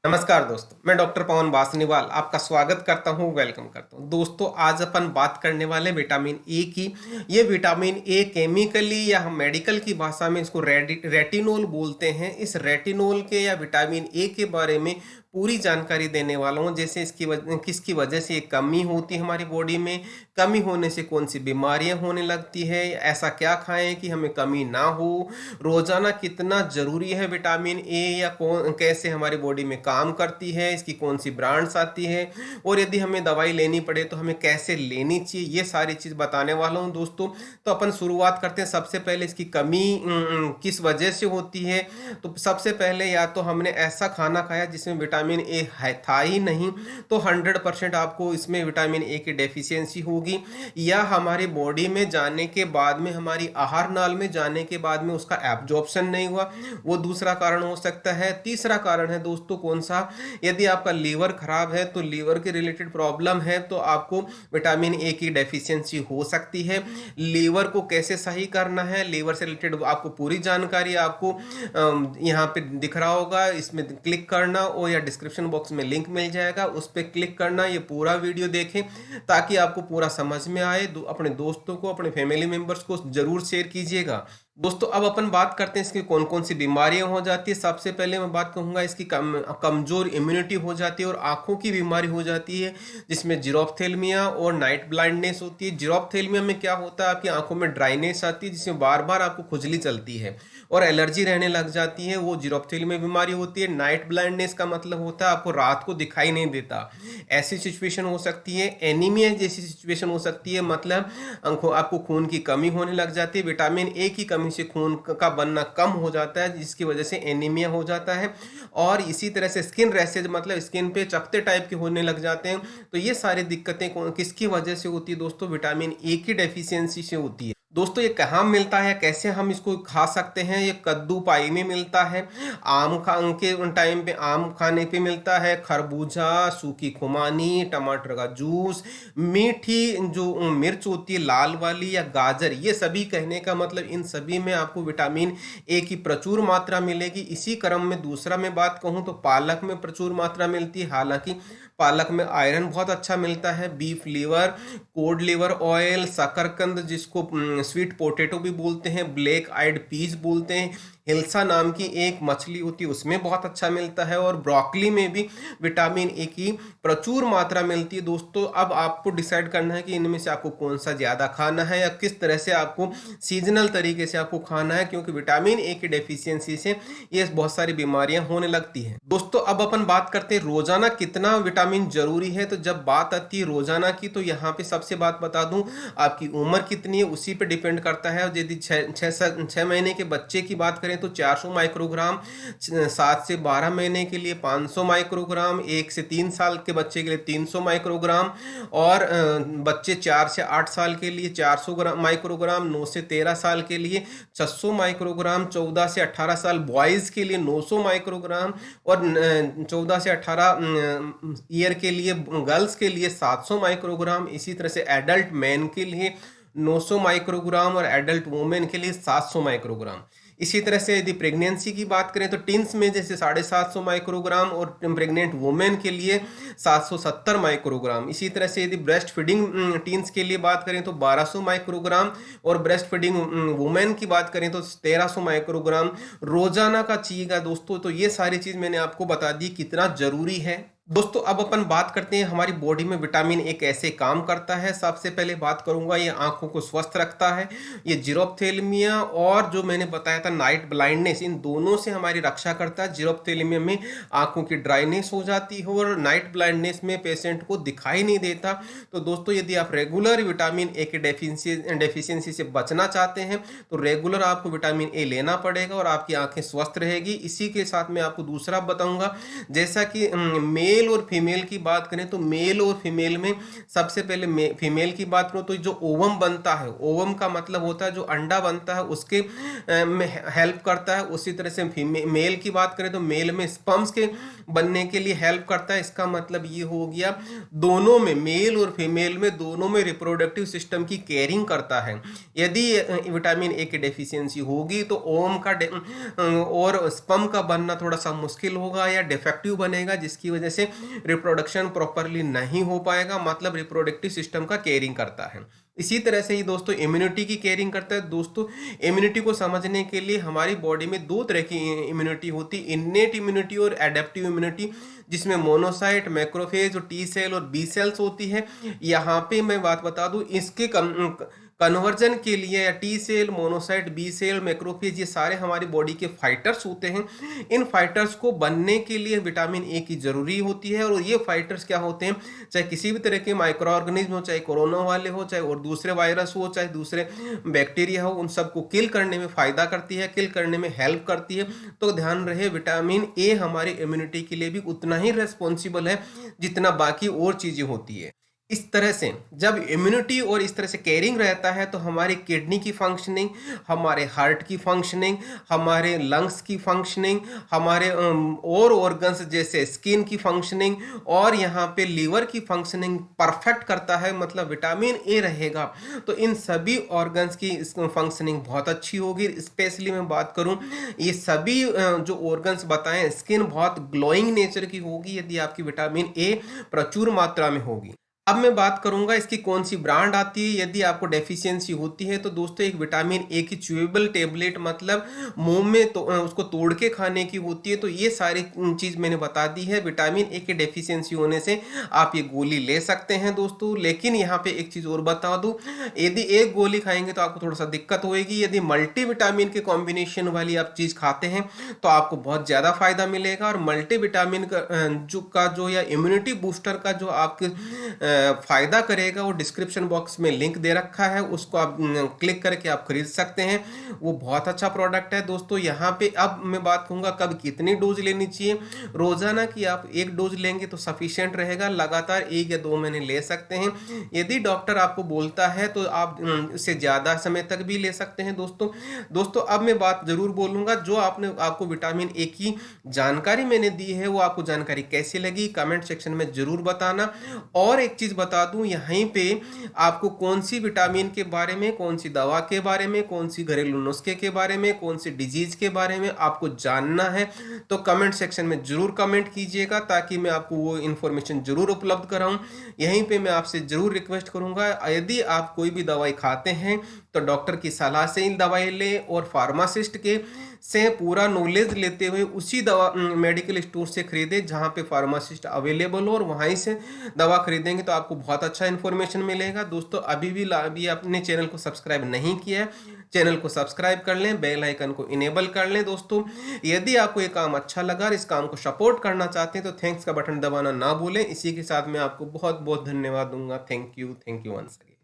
नमस्कार दोस्तों, मैं डॉक्टर पवन बासनीवाल आपका स्वागत करता हूं, वेलकम करता हूं। दोस्तों, आज अपन बात करने वाले विटामिन ए की। ये विटामिन ए केमिकली या हम मेडिकल की भाषा में इसको रेटिनोल बोलते हैं। इस रेटिनोल के या विटामिन ए के बारे में पूरी जानकारी देने वाला हूं। जैसे किसकी वजह से ये कमी होती है हमारी बॉडी में, कमी होने से कौन सी बीमारियां होने लगती है, ऐसा क्या खाएं कि हमें कमी ना हो, रोजाना कितना जरूरी है विटामिन ए, या कौन कैसे हमारी बॉडी में काम करती है, इसकी कौन सी ब्रांड्स आती है, और यदि हमें दवाई लेनी पड़े तो हमें कैसे लेनी चाहिए, ये सारी चीज़ बताने वाला हूँ दोस्तों। तो अपन शुरुआत करते हैं। सबसे पहले इसकी कमी किस वजह से होती है। तो सबसे पहले या तो हमने ऐसा खाना खाया जिसमें विटामिन ए था ही नहीं, तो 100% आपको इसमें विटामिन ए की डेफिशिएंसी होगी, या हमारी बॉडी में जाने के बाद में, हमारी आहार नाल में जाने के बाद में उसका एब्जॉर्प्शन नहीं हुआ, वो दूसरा कारण हो सकता है। तीसरा कारण है दोस्तों कौन सा, यदि आपका लीवर खराब है तो लीवर के रिलेटेड प्रॉब्लम है तो आपको विटामिन ए की डेफिशिएंसी हो सकती है। लीवर को कैसे सही करना है, लीवर से रिलेटेड आपको पूरी जानकारी आपको यहाँ पे दिख रहा होगा, इसमें क्लिक करना, और या डिस्क्रिप्शन बॉक्स में लिंक मिल जाएगा, उस पर क्लिक करना, ये पूरा वीडियो देखें ताकि आपको पूरा समझ में आए। अपने दोस्तों को, अपने फैमिली मेंबर्स को जरूर शेयर कीजिएगा। दोस्तों, अब अपन बात करते हैं इसकी कौन कौन सी बीमारियां हो जाती है। सबसे पहले मैं बात कहूंगा इसकी कमजोर इम्यूनिटी हो जाती है और आंखों की बीमारी हो जाती है, जिसमें जीरोफ्थेल्मिया और नाइट ब्लाइंडनेस होती है। जीरोफ्थेल्मिया में क्या होता है, आपकी आंखों में ड्राइनेस आती है, जिसमें बार बार आपको खुजली चलती है और एलर्जी रहने लग जाती है, वो जीरोफ्थेल्मिया बीमारी होती है। नाइट ब्लाइंडनेस का मतलब होता है आपको रात को दिखाई नहीं देता, ऐसी सिचुएशन हो सकती है। एनीमिया जैसी सिचुएशन हो सकती है, मतलब आपको खून की कमी होने लग जाती है, विटामिन ए की कमी से खून का बनना कम हो जाता है, जिसकी वजह से एनीमिया हो जाता है। और इसी तरह से स्किन रैशेज, मतलब स्किन पे चकते टाइप के होने लग जाते हैं। तो ये सारी दिक्कतें किसकी वजह से होती है दोस्तों, विटामिन ए की डेफिशिएंसी से होती है। दोस्तों, ये कहाँ मिलता है, कैसे हम इसको खा सकते हैं। ये कद्दू पाई में मिलता है, आम के टाइम पे आम खाने पे मिलता है, खरबूजा, सूखी खुमानी, टमाटर का जूस, मीठी जो मिर्च होती है लाल वाली, या गाजर, ये सभी कहने का मतलब इन सभी में आपको विटामिन ए की प्रचुर मात्रा मिलेगी। इसी क्रम में दूसरा मैं बात कहूँ तो पालक में प्रचुर मात्रा मिलती है। हालांकि पालक में आयरन बहुत अच्छा मिलता है। Beef liver, cod liver oil, शकरकंद जिसको स्वीट पोटैटो भी बोलते हैं, ब्लैक आइड पीस बोलते हैं, हिल्सा नाम की एक मछली होती है उसमें बहुत अच्छा मिलता है, और ब्रोकली में भी विटामिन ए की प्रचुर मात्रा मिलती है। दोस्तों, अब आपको डिसाइड करना है कि इनमें से आपको कौन सा ज़्यादा खाना है, या किस तरह से आपको सीजनल तरीके से आपको खाना है, क्योंकि विटामिन ए की डेफिशिएंसी से ये बहुत सारी बीमारियां होने लगती हैं। दोस्तों, अब अपन बात करते हैं रोजाना कितना विटामिन जरूरी है। तो जब बात आती है रोजाना की, तो यहाँ पे सबसे बात बता दूं, आपकी उम्र कितनी है उसी पे डिपेंड करता है। यदि 6 महीने के बच्चे की बात करें तो 400 माइक्रोग्राम, 7 से 12 महीने के लिए 500 माइक्रोग्राम, 1 से 3 साल के बच्चे के लिए 300 माइक्रोग्राम, और बच्चे 4 से 8 साल के लिए 400 माइक्रोग्राम, 9 से 13 साल के लिए 600 माइक्रोग्राम, 14 से 18 साल बॉयज़ के लिए 900 माइक्रोग्राम, और 14 से 18 ईयर के लिए गर्ल्स के लिए 700 माइक्रोग्राम। इसी तरह से एडल्ट मैन के लिए 900 माइक्रोग्राम और एडल्ट वुमेन के लिए 700 माइक्रोग्राम। इसी तरह से यदि प्रेगनेंसी की बात करें तो टिन्स में जैसे 750 माइक्रोग्राम, और प्रेग्नेंट वुमेन के लिए 770 माइक्रोग्राम। इसी तरह से यदि ब्रेस्ट फीडिंग टीन्स के लिए बात करें तो 1200 माइक्रोग्राम, और ब्रेस्ट फीडिंग वुमेन की बात करें तो 1300 माइक्रोग्राम रोजाना का चाहिएगा दोस्तों। तो ये सारी चीज़ मैंने आपको बता दी कितना जरूरी है। दोस्तों, अब अपन बात करते हैं हमारी बॉडी में विटामिन ए कैसे काम करता है। सबसे पहले बात करूंगा, ये आंखों को स्वस्थ रखता है। ये जीरोफ्थेल्मिया और जो मैंने बताया था नाइट ब्लाइंडनेस, इन दोनों से हमारी रक्षा करता है। जीरोफ्थेल्मिया में आंखों की ड्राइनेस हो जाती है, और नाइट ब्लाइंडनेस में पेशेंट को दिखाई नहीं देता। तो दोस्तों, यदि आप रेगुलर विटामिन ए के डेफिशिएंसी से बचना चाहते हैं तो रेगुलर आपको विटामिन ए लेना पड़ेगा, और आपकी आंखें स्वस्थ रहेगी। इसी के साथ मैं आपको दूसरा बताऊंगा, जैसा कि मेल मेल और फीमेल की बात करें तो मेल और फीमेल में सबसे पहले फीमेल की बात करो तो जो ओवम बनता है, ओवम का मतलब होता है जो अंडा बनता है उसके में हेल्प करता है। उसी तरह से मेल की बात करें तो मेल में स्पर्म्स के बनने के लिए हेल्प करता है। इसका मतलब ये हो गया दोनों में, मेल और फीमेल में दोनों में रिप्रोडक्टिव सिस्टम की केयरिंग करता है। यदि विटामिन ए की डेफिशिएंसी होगी तो ओवम का और स्पर्म का बनना थोड़ा सा मुश्किल होगा या डिफेक्टिव बनेगा, जिसकी वजह से रिप्रोडक्शन प्रॉपरली नहीं हो पाएगा, मतलब रिप्रोडक्टिव सिस्टम का केयरिंग करता है। इसी तरह से ही दोस्तों इम्यूनिटी की केयरिंग करता है। दोस्तों इम्यूनिटी को समझने के लिए हमारी बॉडी में दो तरह की इम्यूनिटी होती है, इन्नेट इम्यूनिटी और एडेप्टिव इम्यूनिटी, जिसमें मोनोसाइट, मैक्रोफेज और टी सेल और बी सेल्स होती है। यहाँ पे मैं बात बता दूं, इसके कन्वर्जन के लिए या T cell, monocyte, B cell, macrophage, ये सारे हमारी बॉडी के फाइटर्स होते हैं। इन फाइटर्स को बनने के लिए विटामिन ए की जरूरी होती है। और ये फाइटर्स क्या होते हैं, चाहे किसी भी तरह के माइक्रो ऑर्गेनिज्म हो, चाहे कोरोना वाले हो, चाहे और दूसरे वायरस हो, चाहे दूसरे बैक्टीरिया हो, उन सबको किल करने में फायदा करती है, किल करने में हेल्प करती है। तो ध्यान रहे विटामिन ए हमारी इम्यूनिटी के लिए भी उतना ही रेस्पॉन्सिबल है जितना बाकी और चीजें होती है। इस तरह से जब इम्यूनिटी और इस तरह से केयरिंग रहता है तो हमारी किडनी की फंक्शनिंग, हमारे हार्ट की फंक्शनिंग, हमारे लंग्स की फंक्शनिंग, हमारे और ऑर्गन्स जैसे स्किन की फंक्शनिंग और यहाँ पे लीवर की फंक्शनिंग परफेक्ट करता है। मतलब विटामिन ए रहेगा तो इन सभी ऑर्गन्स की फंक्शनिंग बहुत अच्छी होगी। स्पेशली मैं बात करूं, ये सभी जो ऑर्गन्स बताएं, स्किन बहुत ग्लोइंग नेचर की होगी यदि आपकी विटामिन ए प्रचुर मात्रा में होगी। अब मैं बात करूंगा इसकी कौन सी ब्रांड आती है यदि आपको डेफिशिएंसी होती है। तो दोस्तों एक विटामिन ए की च्यूएबल टेबलेट, मतलब मुंह में तो उसको तोड़ के खाने की होती है। तो ये सारी चीज मैंने बता दी है। विटामिन ए की डेफिशिएंसी होने से आप ये गोली ले सकते हैं दोस्तों। लेकिन यहाँ पे एक चीज और बता दूं, यदि एक गोली खाएंगे तो आपको थोड़ा सा दिक्कत होगी। यदि मल्टी विटामिन के कॉम्बिनेशन वाली आप चीज खाते हैं तो आपको बहुत ज्यादा फायदा मिलेगा। और मल्टी विटामिन का जो या इम्यूनिटी बूस्टर का जो आपके फायदा करेगा वो डिस्क्रिप्शन बॉक्स में लिंक दे रखा है, उसको आप क्लिक करके आप खरीद सकते हैं। वो बहुत अच्छा प्रोडक्ट है दोस्तों। यहाँ पे अब मैं बात कहूँगा कब कितनी डोज लेनी चाहिए। रोजाना की आप एक डोज लेंगे तो सफिशिएंट रहेगा, लगातार 1 या 2 महीने ले सकते हैं। यदि डॉक्टर आपको बोलता है तो आप इससे ज्यादा समय तक भी ले सकते हैं दोस्तों अब मैं बात जरूर बोलूंगा, जो आपको विटामिन ए की जानकारी मैंने दी है वो आपको जानकारी कैसी लगी कमेंट सेक्शन में जरूर बताना। और एक चीज बता दूं, यहीं पे आपको कौन सी विटामिन के बारे में, कौन सी दवा के बारे में, कौन सी घरेलू नुस्खे के बारे में, कौन सी डिजीज के बारे में आपको जानना है तो कमेंट सेक्शन में जरूर कमेंट कीजिएगा, ताकि मैं आपको वो इन्फॉर्मेशन जरूर उपलब्ध कराऊं। यहीं पे मैं आपसे जरूर रिक्वेस्ट करूंगा, यदि आप कोई भी दवाई खाते हैं तो डॉक्टर की सलाह से ही दवाई लें और फार्मासिस्ट के से पूरा नॉलेज लेते हुए उसी दवा मेडिकल स्टोर से खरीदें जहां पे फार्मासिस्ट अवेलेबल हो, और वहीं से दवा खरीदेंगे तो आपको बहुत अच्छा इन्फॉर्मेशन मिलेगा। दोस्तों अभी अपने चैनल को सब्सक्राइब नहीं किया है, चैनल को सब्सक्राइब कर लें, बेल आइकन को इनेबल कर लें। दोस्तों यदि आपको ये काम अच्छा लगा और इस काम को सपोर्ट करना चाहते हैं तो थैंक्स का बटन दबाना ना भूलें। इसी के साथ मैं आपको बहुत बहुत धन्यवाद दूंगा। Thank you once again.